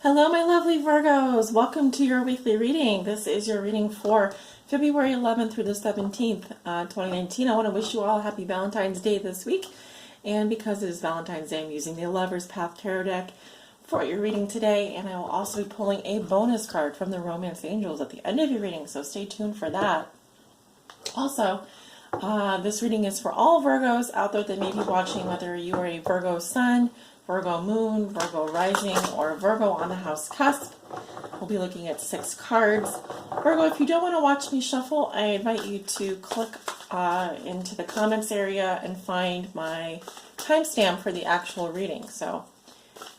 Hello, my lovely Virgos. Welcome to your weekly reading. This is your reading for February 11th through the 17th, 2019. I want to wish you all a happy Valentine's Day this week. And because it is Valentine's Day, I'm using the Lover's Path Tarot deck for your reading today. And I will also be pulling a bonus card from the Romance Angels at the end of your reading, so stay tuned for that. Also, this reading is for all Virgos out there that may be watching, whether you are a Virgo Sun, Virgo Moon, Virgo Rising, or Virgo on the house cusp. We'll be looking at 6 cards. Virgo, if you don't want to watch me shuffle, I invite you to click into the comments area and find my timestamp for the actual reading. So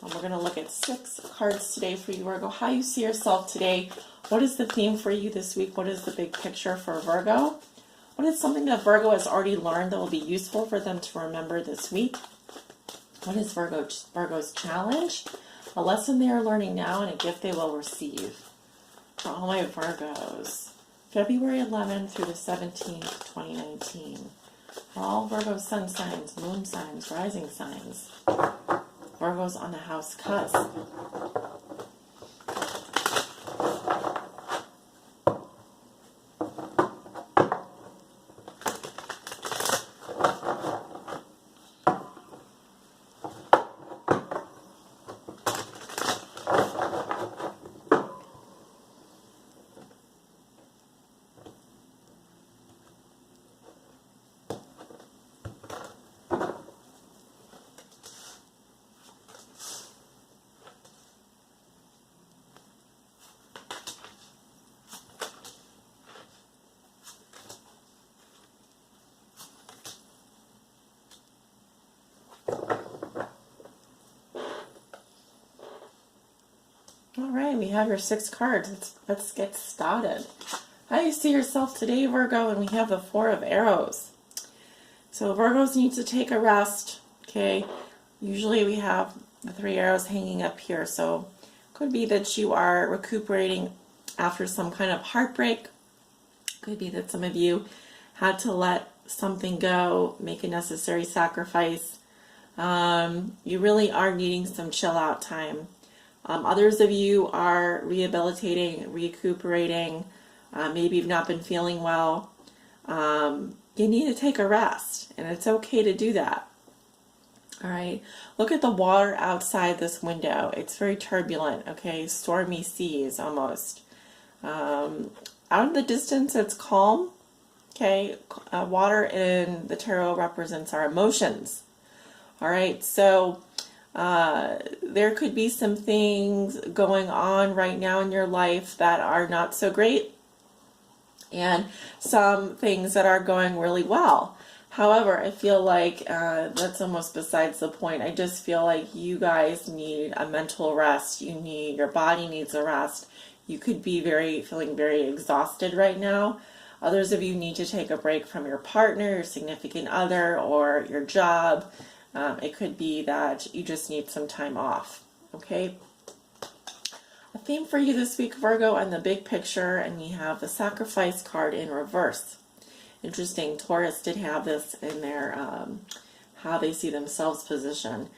we're going to look at 6 cards today for you, Virgo. How you see yourself today. What is the theme for you this week? What is the big picture for Virgo? What is something that Virgo has already learned that will be useful for them to remember this week? What is Virgo's challenge? A lesson they are learning now and a gift they will receive. For all my Virgos, February 11th through the 17th, 2019. For all Virgo sun signs, moon signs, rising signs. Virgos on the house cusp. All right, we have your 6 cards. Let's get started. How do you see yourself today, Virgo? And we have the 4 of arrows. So Virgos need to take a rest, okay? Usually we have the 3 arrows hanging up here. So it could be that you are recuperating after some kind of heartbreak. Could be that some of you had to let something go, make a necessary sacrifice. You really are needing some chill out time. Others of you are rehabilitating, recuperating. Maybe you've not been feeling well. You need to take a rest, and it's okay to do that. All right. Look at the water outside this window. It's very turbulent, okay? Stormy seas almost. Out in the distance, it's calm, okay? Water in the tarot represents our emotions. All right. So there could be some things going on right now in your life that are not so great, and some things that are going really well. However, I feel like that's almost besides the point. I just feel like you guys need a mental rest. Your body needs a rest. You could be feeling very exhausted right now. Others of you need to take a break from your partner, your significant other, or your job. It could be that you just need some time off, okay? A theme for you this week, Virgo, and the big picture, and we have the sacrifice card in reverse. Interesting, Taurus did have this in their how they see themselves positioned.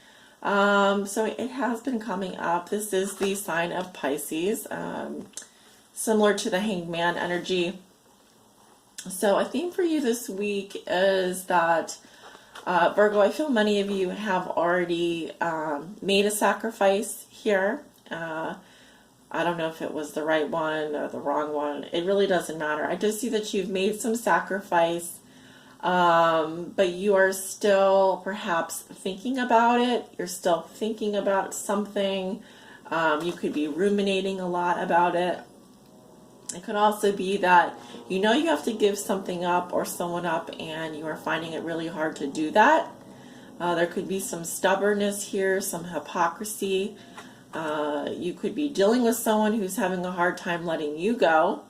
So it has been coming up. This is the sign of Pisces, similar to the Hanged Man energy. So a theme for you this week is that Virgo, I feel many of you have already made a sacrifice here. I don't know if it was the right one or the wrong one. It really doesn't matter. I just see that you've made some sacrifice, but you are still perhaps thinking about it. You're still thinking about something. You could be ruminating a lot about it. It could also be that you know you have to give something up or someone up, and you are finding it really hard to do that. There could be some stubbornness here, some hypocrisy. You could be dealing with someone who's having a hard time letting you go.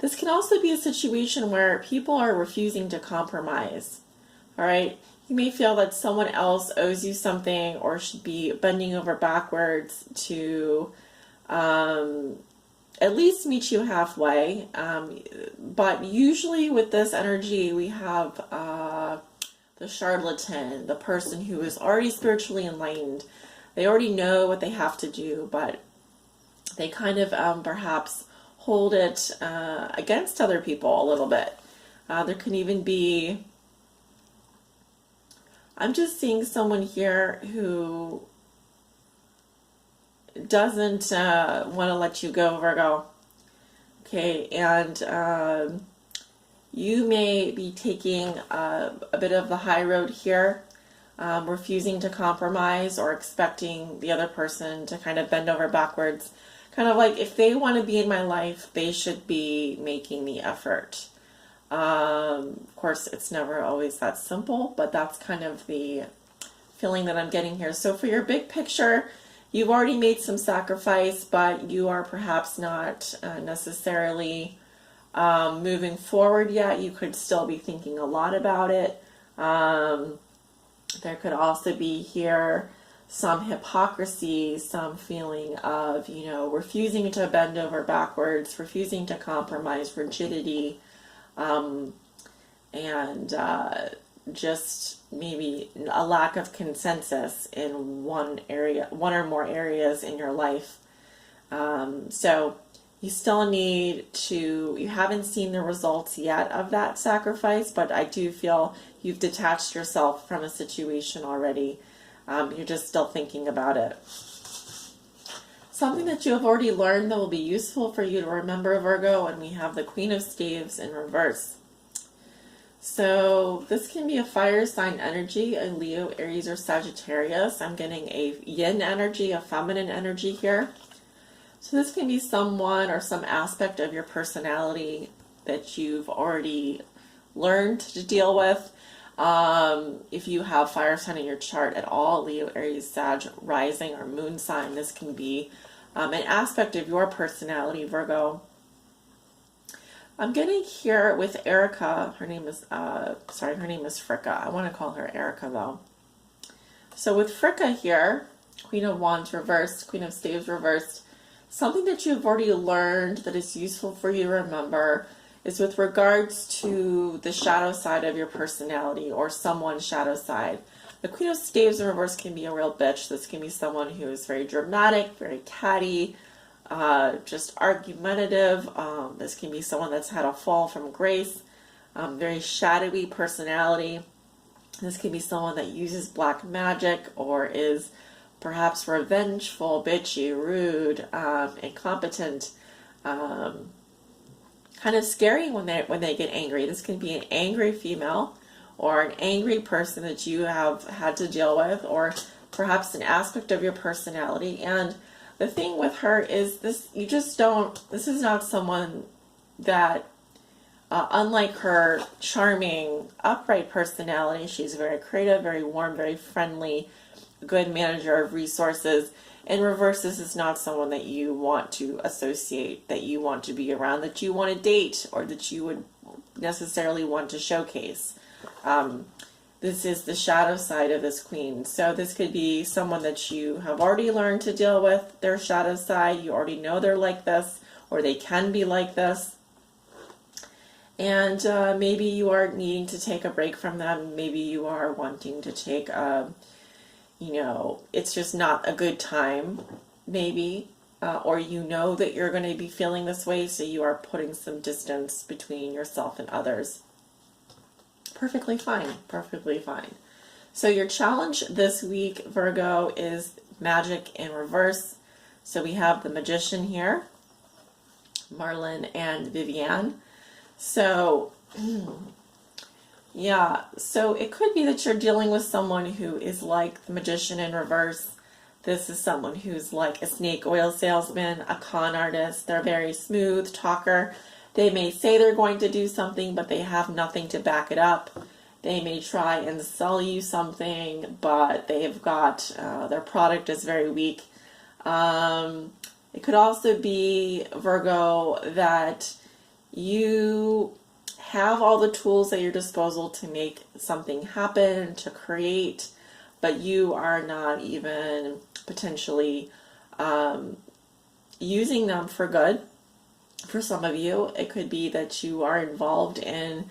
This can also be a situation where people are refusing to compromise. All right? You may feel that someone else owes you something or should be bending over backwards to at least meet you halfway. But usually with this energy, we have the charlatan, the person who is already spiritually enlightened. They already know what they have to do, but they kind of perhaps hold it against other people a little bit. There can even be, I'm just seeing someone here who doesn't want to let you go, Virgo. Okay, and you may be taking a bit of the high road here, refusing to compromise or expecting the other person to kind of bend over backwards. Kind of like, if they want to be in my life, they should be making the effort. Of course, it's never always that simple, but that's kind of the feeling that I'm getting here. So for your big picture, you've already made some sacrifice, but you are perhaps not necessarily moving forward yet. You could still be thinking a lot about it. There could also be here some hypocrisy, some feeling of, you know, refusing to bend over backwards, refusing to compromise, rigidity, and just maybe a lack of consensus in one area, one or more areas in your life. So you still need to, you haven't seen the results yet of that sacrifice, but I do feel you've detached yourself from a situation already. You're just still thinking about it. Something that you have already learned that will be useful for you to remember, Virgo, and we have the Queen of Staves in reverse. So this can be a fire sign energy, a Leo, Aries, or Sagittarius. I'm getting a yin energy, a feminine energy here. So this can be someone or some aspect of your personality that you've already learned to deal with. If you have fire sign in your chart at all, Leo, Aries, Sag, rising, or moon sign, this can be an aspect of your personality, Virgo. I'm getting here with Erica. Her name is, her name is Fricka. I want to call her Erica though. So with Fricka here, Queen of Wands reversed, Queen of Staves reversed, something that you've already learned that is useful for you to remember is with regards to the shadow side of your personality or someone's shadow side. The Queen of Staves in reverse can be a real bitch. This can be someone who is very dramatic, very catty, just argumentative. This can be someone that's had a fall from grace, very shadowy personality. This can be someone that uses black magic or is perhaps revengeful, bitchy, rude, incompetent, kind of scary when they get angry. This can be an angry female or an angry person that you have had to deal with, or perhaps an aspect of your personality. And the thing with her is this is not someone that, unlike her charming, upright personality, she's very creative, very warm, very friendly, good manager of resources. In reverse, this is not someone that you want to associate, that you want to be around, that you want to date, or that you would necessarily want to showcase. This is the shadow side of this queen. So this could be someone that you have already learned to deal with, their shadow side. You already know they're like this, or they can be like this. And maybe you are needing to take a break from them. Maybe you are wanting to take it's just not a good time, maybe, or you know that you're going to be feeling this way, so you are putting some distance between yourself and others. Perfectly fine, perfectly fine. So your challenge this week, Virgo, is magic in reverse. So we have the Magician here, Marlon and Vivienne. So yeah, so it could be that you're dealing with someone who is like the Magician in reverse. This is someone who's like a snake oil salesman, a con artist. They're very smooth talker. They may say they're going to do something, but they have nothing to back it up. They may try and sell you something, but they've got, their product is very weak. It could also be, Virgo, that you have all the tools at your disposal to make something happen, to create, but you are not even potentially using them for good. For some of you, it could be that you are involved in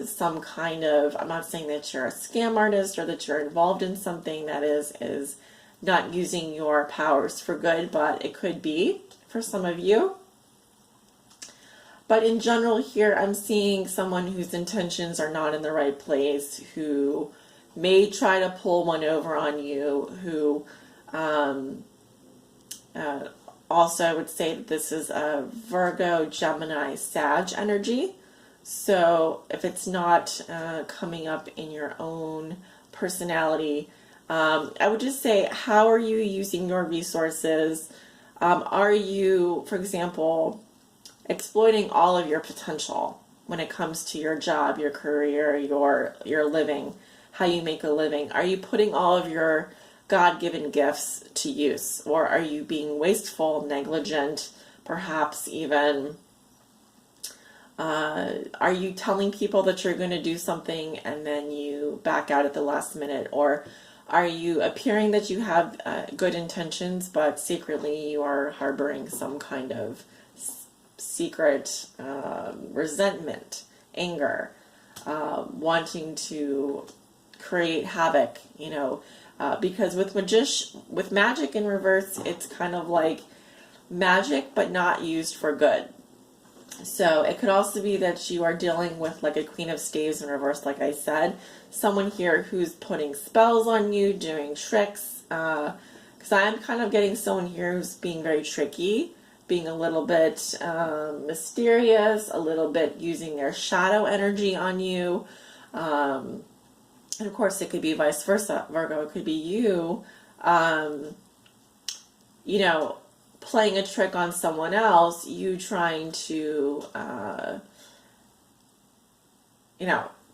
some kind of, I'm not saying that you're a scam artist or that you're involved in something that is not using your powers for good, but it could be for some of you. But in general here, I'm seeing someone whose intentions are not in the right place, who may try to pull one over on you, who also I would say that this is a Virgo, Gemini, Sag energy. So if it's not coming up in your own personality, I would just say, how are you using your resources? Are you, for example, exploiting all of your potential when it comes to your job, your career, your living, how you make a living? Are you putting all of your God-given gifts to use, or are you being wasteful, negligent, perhaps even are you telling people that you're going to do something and then you back out at the last minute? Or are you appearing that you have good intentions, but secretly you are harboring some kind of secret resentment, anger, wanting to create havoc, because with magic in reverse, it's kind of like magic, but not used for good. So it could also be that you are dealing with like a Queen of Staves in reverse, like I said. Someone here who's putting spells on you, doing tricks. Because I'm kind of getting someone here who's being very tricky, being a little bit mysterious, a little bit using their shadow energy on you. And of course, it could be vice versa, Virgo. It could be you, playing a trick on someone else, you trying to,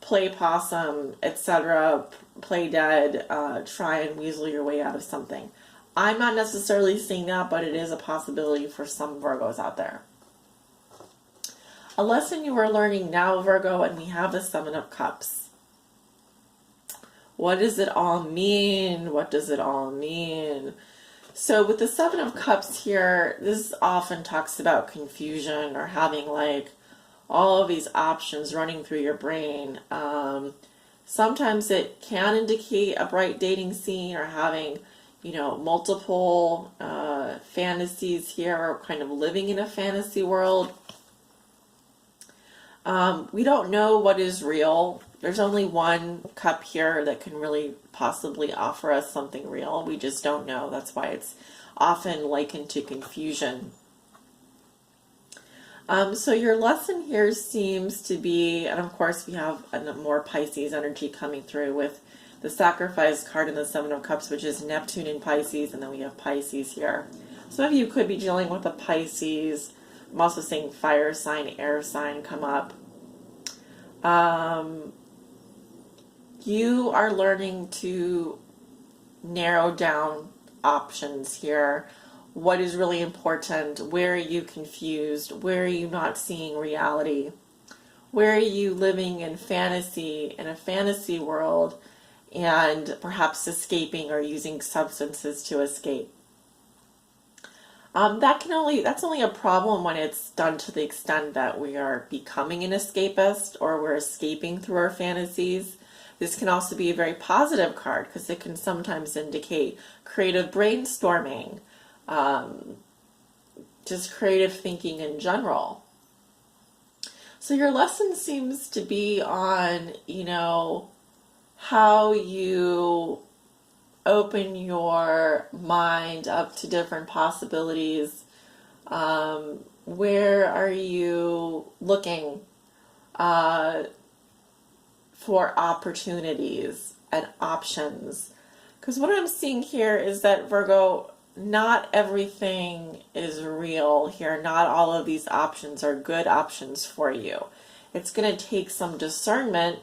play possum, etc., play dead, try and weasel your way out of something. I'm not necessarily seeing that, but it is a possibility for some Virgos out there. A lesson you are learning now, Virgo, and we have the Seven of Cups. What does it all mean? What does it all mean? So with the Seven of Cups here, this often talks about confusion or having like all of these options running through your brain. Sometimes it can indicate a bright dating scene or having, multiple fantasies here, or kind of living in a fantasy world. We don't know what is real. There's only one cup here that can really possibly offer us something real. We just don't know. That's why it's often likened to confusion. So your lesson here seems to be, and of course we have a more Pisces energy coming through with the Sacrifice card and the Seven of Cups, which is Neptune in Pisces, and then we have Pisces here. Some of you could be dealing with a Pisces. I'm also seeing fire sign, air sign come up. You are learning to narrow down options here. What is really important? Where are you confused? Where are you not seeing reality? Where are you living in fantasy, in a fantasy world, and perhaps escaping or using substances to escape? That's only a problem when it's done to the extent that we are becoming an escapist or we're escaping through our fantasies. This can also be a very positive card because it can sometimes indicate creative brainstorming, just creative thinking in general. So your lesson seems to be on, how you open your mind up to different possibilities. Where are you looking for opportunities and options? Because what I'm seeing here is that, Virgo, not everything is real here. Not all of these options are good options for you. It's going to take some discernment.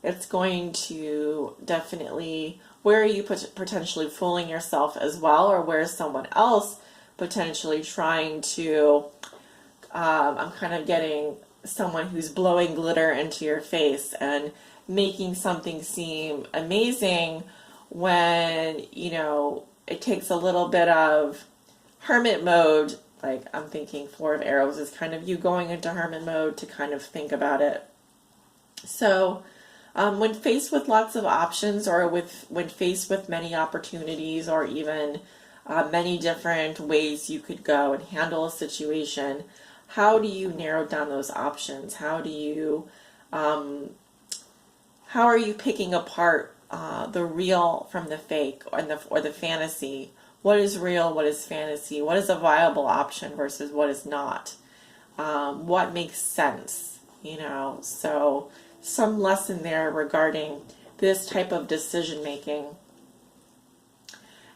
It's going to definitely, where are you potentially fooling yourself as well, or where is someone else potentially trying to, I'm kind of getting someone who's blowing glitter into your face and making something seem amazing when, it takes a little bit of hermit mode. Like, I'm thinking Four of Arrows is kind of you going into hermit mode to kind of think about it. So When faced with lots of options, or when faced with many opportunities, or even many different ways you could go and handle a situation, how do you narrow down those options? How are you picking apart the real from the fake, or the fantasy? What is real? What is fantasy? What is a viable option versus what is not? What makes sense? So some lesson there regarding this type of decision making.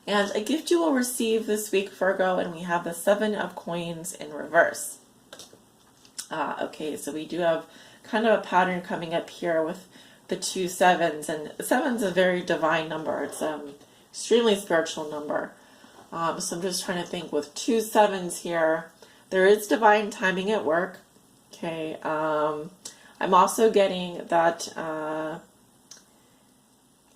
And a gift you will receive this week, Virgo, and we have the 7 of Coins in reverse. Okay, so we do have kind of a pattern coming up here with the 2 7s, and 7's a very divine number. It's an extremely spiritual number. So I'm just trying to think with 2 7s here. There is divine timing at work. Okay, I'm also getting that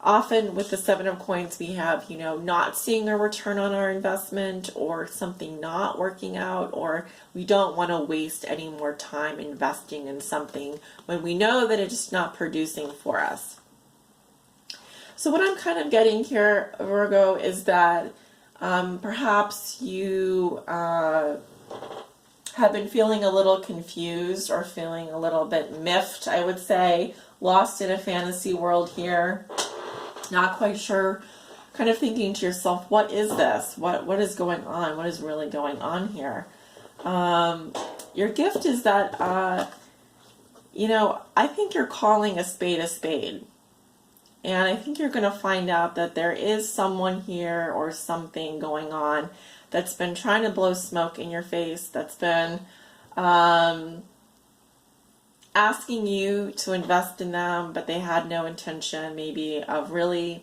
often with the 7 of Coins we have, not seeing a return on our investment, or something not working out, or we don't want to waste any more time investing in something when we know that it's just not producing for us. So what I'm kind of getting here, Virgo, is that perhaps you have been feeling a little confused, or feeling a little bit miffed, I would say, lost in a fantasy world here, not quite sure, kind of thinking to yourself, what is this? What is going on? What is really going on here? Your gift is that, I think you're calling a spade. And I think you're going to find out that there is someone here or something going on that's been trying to blow smoke in your face, that's been asking you to invest in them, but they had no intention maybe of really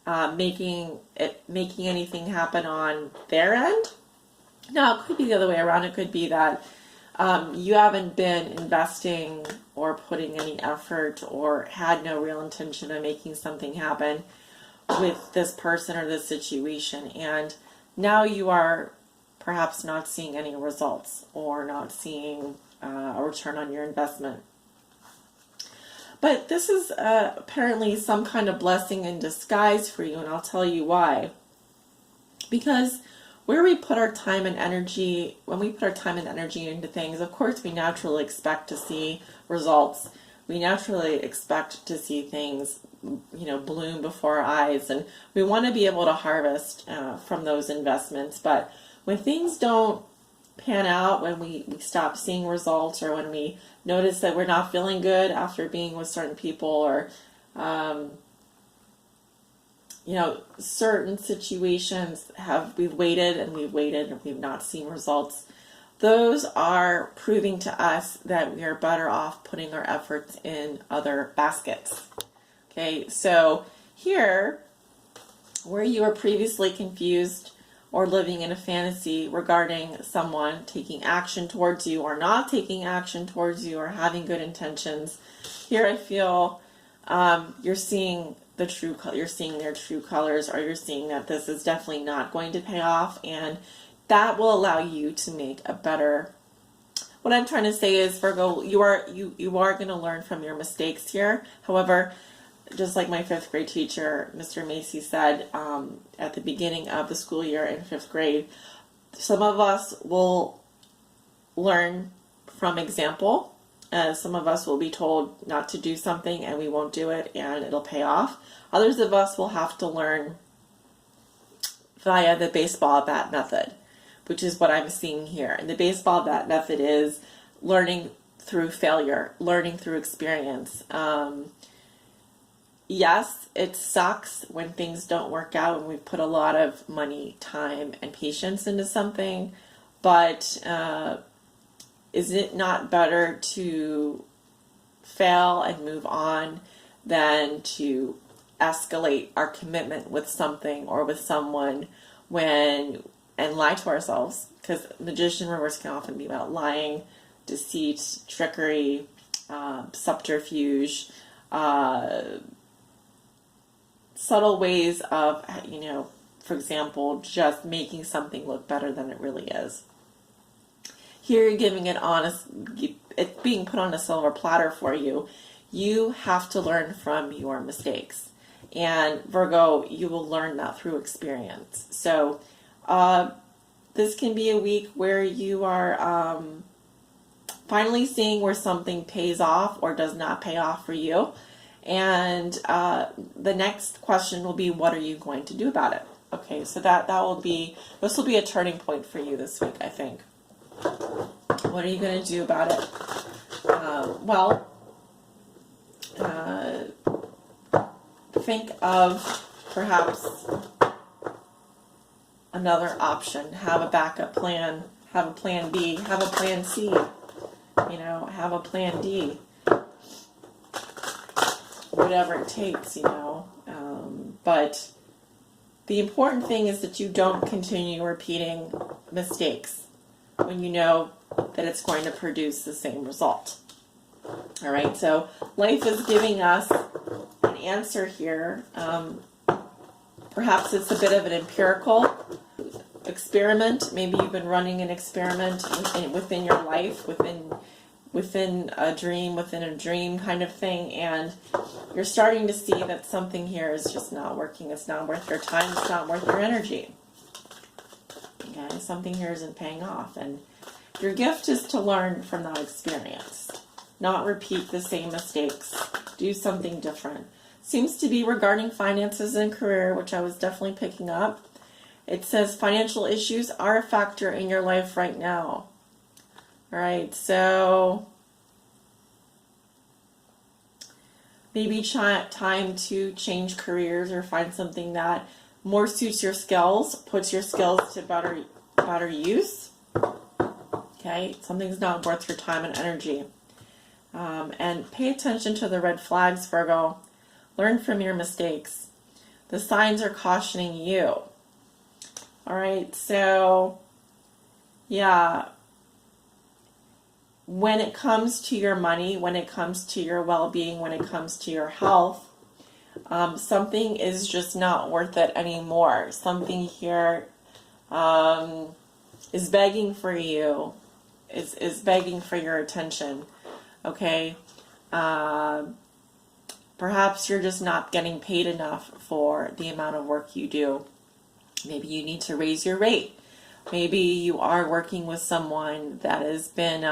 making anything happen on their end. Now, it could be the other way around. It could be that you haven't been investing or putting any effort, or had no real intention of making something happen with this person or this situation, and now you are perhaps not seeing any results, or not seeing a return on your investment. But this is apparently some kind of blessing in disguise for you, and I'll tell you why. Because where we put our time and energy, when we put our time and energy into things, of course we naturally expect to see results. We naturally expect to see things, bloom before our eyes, and we want to be able to harvest from those investments. But when things don't pan out, when we stop seeing results, or when we notice that we're not feeling good after being with certain people, or certain situations we've waited and we've not seen results, those are proving to us that we are better off putting our efforts in other baskets. Okay, so here, where you were previously confused or living in a fantasy regarding someone taking action towards you, or not taking action towards you, or having good intentions, here I feel you're seeing their true colors, or you're seeing that this is definitely not going to pay off, and that will allow you to make a better. What I'm trying to say is, Virgo, you are going to learn from your mistakes here. However, just like my 5th grade teacher, Mr. Macy, said at the beginning of the school year in 5th grade, some of us will learn from example. Some of us will be told not to do something and we won't do it and it'll pay off. Others of us will have to learn via the baseball bat method, which is what I'm seeing here. And the baseball bat method is learning through failure, learning through experience. Yes, it sucks when things don't work out and we've put a lot of money, time, and patience into something, but is it not better to fail and move on than to escalate our commitment with something or with someone and lie to ourselves? Because magician reverse can often be about lying, deceit, trickery, subterfuge, subtle ways of, for example, just making something look better than it really is. Here you're giving it honest, it's being put on a silver platter for you. You have to learn from your mistakes. And Virgo, you will learn that through experience. So this can be a week where you are finally seeing where something pays off or does not pay off for you. And the next question will be, what are you going to do about it? Okay, so this will be a turning point for you this week, I think. What are you going to do about it? Think of perhaps another option. Have a backup plan. Have a plan B. Have a plan C. Have a plan D. Whatever it takes, But the important thing is that you don't continue repeating mistakes when you know that it's going to produce the same result. All right, so life is giving us an answer here. Perhaps it's a bit of an empirical experiment. Maybe you've been running an experiment within your life, within a dream kind of thing, and you're starting to see that something here is just not working. It's not worth your time. It's not worth your energy. Okay, something here isn't paying off, and your gift is to learn from that experience, not repeat the same mistakes, do something different. Seems to be regarding finances and career, which I was definitely picking up. It says financial issues are a factor in your life right now. All right, so maybe time to change careers or find something that more suits your skills, puts your skills to better use. Okay, something's not worth your time and energy. And pay attention to the red flags, Virgo. Learn from your mistakes. The signs are cautioning you. All right, so yeah. When it comes to your money, when it comes to your well-being, when it comes to your health, something is just not worth it anymore. Something here is begging for you, is begging for your attention. Okay? Perhaps you're just not getting paid enough for the amount of work you do. Maybe you need to raise your rate. Maybe you are working with someone that has been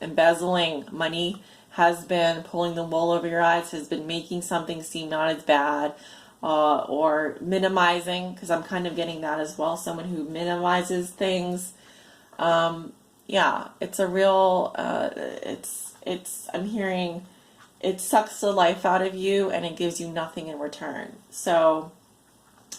embezzling money, has been pulling the wool over your eyes, has been making something seem not as bad, or minimizing, because I'm kind of getting that as well, someone who minimizes things. It's a real, I'm hearing it sucks the life out of you and it gives you nothing in return. So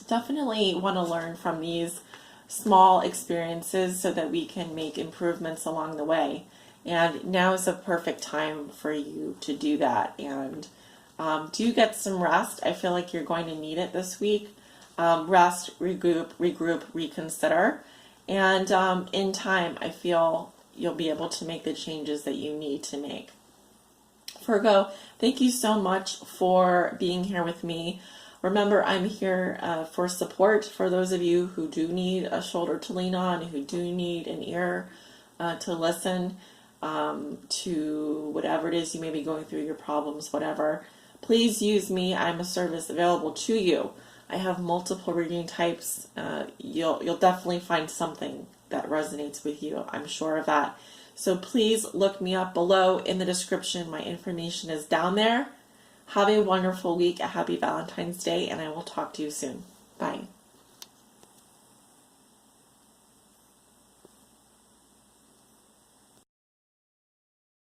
definitely want to learn from these small experiences so that we can make improvements along the way. And now is a perfect time for you to do that. And do get some rest. I feel like you're going to need it this week. Rest, regroup, reconsider. And in time, I feel you'll be able to make the changes that you need to make. Virgo, thank you so much for being here with me. Remember, I'm here for support for those of you who do need a shoulder to lean on, who do need an ear to listen to whatever it is you may be going through, your problems, whatever. Please use me. I'm a service available to you. I have multiple reading types. You'll definitely find something that resonates with you. I'm sure of that. So please look me up below in the description. My information is down there. Have a wonderful week, a happy Valentine's Day, and I will talk to you soon. Bye.